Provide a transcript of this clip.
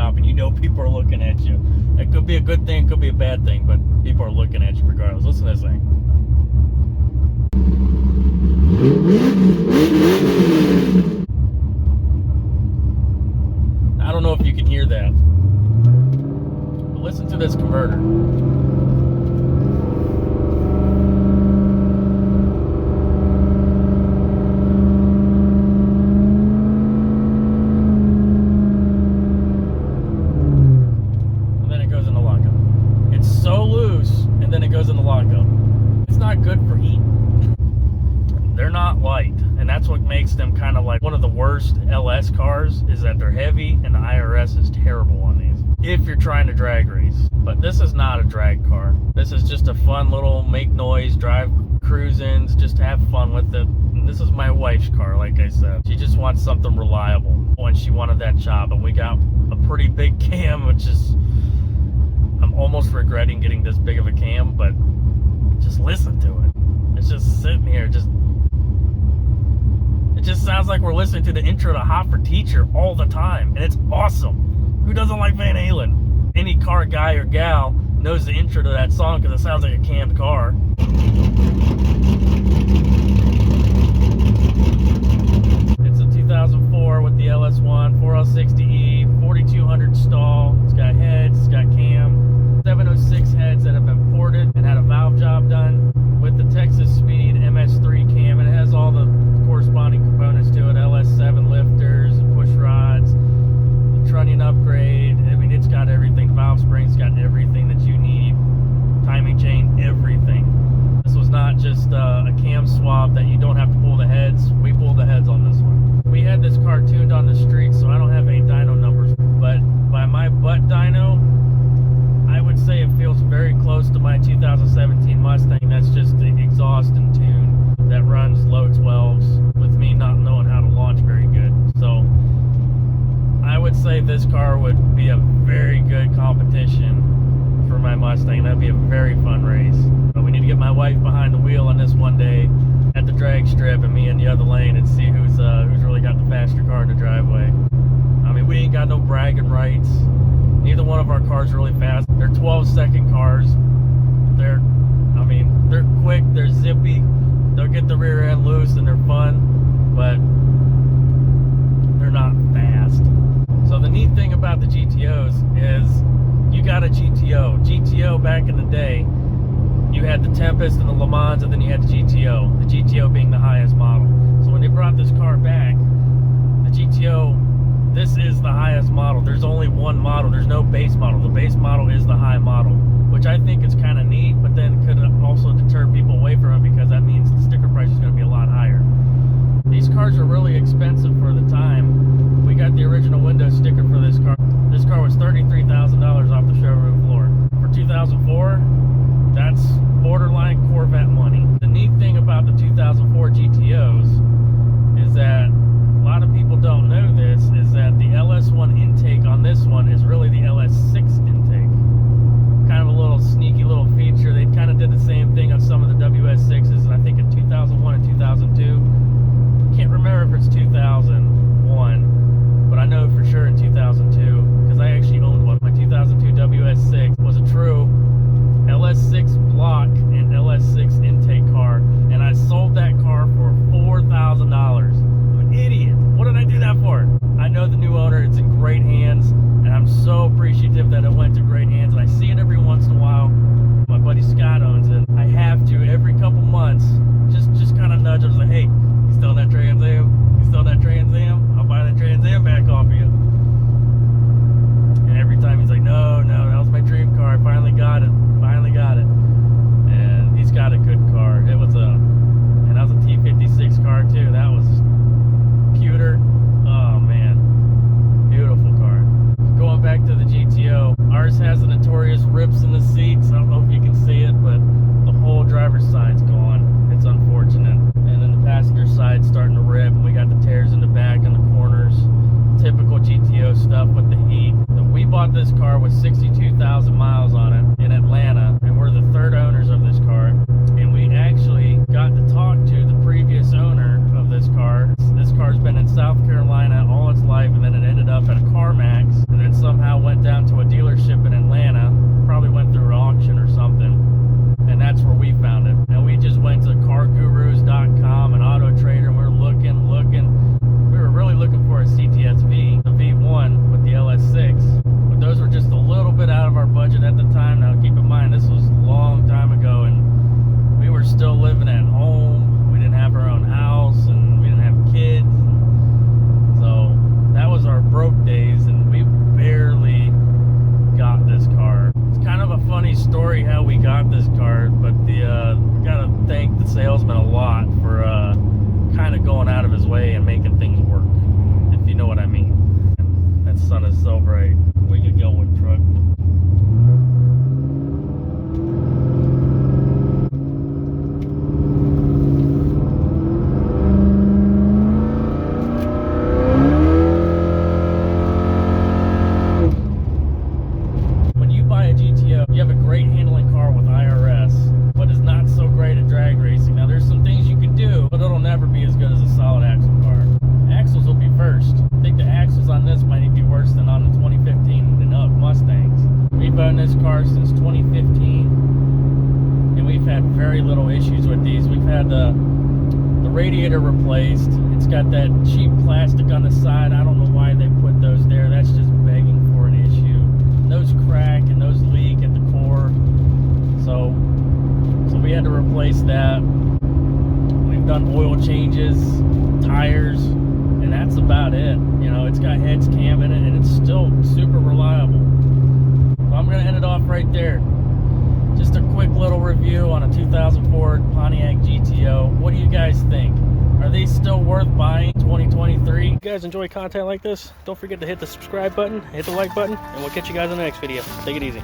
shop, and you know people are looking at you. It could be a good thing, could be a bad thing, but people are looking at you regardless. Listen to this thing. I don't know if you can hear that, but listen to this converter. And then it goes into lockup. It's so loose, and then it goes into lockup. It's not good for heat. They're not light, and that's what makes them kind of like one of the worst LS cars, is that they're heavy, and the IRS is terrible on these if you're trying to drag race. But this is not a drag car. This is just a fun little make noise, drive cruisins, just have fun with it. And this is my wife's car, like I said. She just wants something reliable when she wanted that job, and we got a pretty big cam, which is, I'm almost regretting getting this big of a cam, but just listen to it. It's just sitting here, it just sounds like we're listening to the intro to Hot for Teacher all the time, and it's awesome. Who doesn't like Van Halen? Any car guy or gal knows the intro to that song because it sounds like a cammed car. It's a 2004 with the LS1, 4L60E, 4200 stall. It's got heads, it's got cam, 706 heads that have been ported and had a valve job done with the Texas Speed MS3 cam, and it has all the corresponding components to it. LS7 lifters, push rods, the trunnion upgrade. I mean, it's got everything. Valve springs, got everything that you need. Timing chain, everything. This was not just a cam swap that you don't have to pull the heads. We pulled the heads on this one. We had this car tuned on the street, so I don't have any dyno numbers, but by my butt dyno, I would say it feels very close to my 2017 Mustang. That's just the exhaust and tune that runs low 12s with me not knowing how to launch very good. So I would say this car would be a very good competition for my Mustang. That'd be a very fun race. But we need to get my wife behind the wheel on this one day at the drag strip, and me in the other lane, and see who's really got the faster car in the driveway. I mean, we ain't got no bragging rights. Neither one of our cars are really fast. They're 12-second cars. They're quick, they're zippy. They'll get the rear end loose and they're fun, but they're not fast. So the neat thing about the GTOs is you got a GTO. GTO back in the day, you had the Tempest and the Le Mans, and then you had the GTO. The GTO being the highest model. So when they brought this car back, the GTO, this is the highest model. There's only one model. There's no base model. The base model is the high model, which I think is kind of neat, but then could also deter people away from it, because that means the sticker price is going to be a lot higher. These cars are really expensive for the time. We got the original window sticker for this car. This car was $33,000 off the showroom floor. For 2004, that's borderline Corvette money. The neat thing about the 2004 GTOs is that a lot of people don't know this, is that the LS1 intake on this one is really the LS6 intake. Kind of a little sneaky little feature. They kind of did the same thing on some of the WS6s, I think in 2001 and 2002. Can't remember if it's 2001, but I know for sure in 2002, because I actually owned one. My 2002 WS6 was a true LS6 block and LS6 intake car, and I sold that car for $4,000. Idiot. What did I do that for? I know the new owner, it's in great hands, and I'm so appreciative that it went to great hands, and I see it every once in a while. My buddy Scott owns it. I have to every couple months just kind of nudge him, like, hey, you still in that Trans Am? You still in that Trans Am? I'll buy that Trans Am back off of you. And every time he's like, no, that was my dream car. I finally got it. And he's got a good car. That was a T56 car too. That was cuter. Oh man, beautiful car. Going back to the GTO, ours has the notorious rips in the seats. I don't know if you can see it, but the whole driver's side's gone. It's unfortunate. And then the passenger side's starting to rip, and we got the tears in the back and the corners. Typical GTO stuff with the heat. We bought this car with 62,000 miles on it in Atlanta, and we're the third owners of this car. And we actually got to talk to the previous owner of this car. This car's been in South Carolina all its life, and then it ended up at a CarMax, and then somehow run this car since 2015, and we've had very little issues with these. We've had the radiator replaced. It's got that cheap plastic on the side. I don't know why they put those there. That's just begging for an issue. Those crack and those leak at the core. So we had to replace that. We've done oil changes, tires, and that's about it. You know, it's got heads, cam in it, and it's still super reliable. So I'm gonna end it off right there. Just a quick little review on a 2004 Pontiac GTO. What do you guys think? Are these still worth buying 2023? If you guys enjoy content like this, don't forget to hit the subscribe button, hit the like button, and we'll catch you guys in the next video. Take it easy.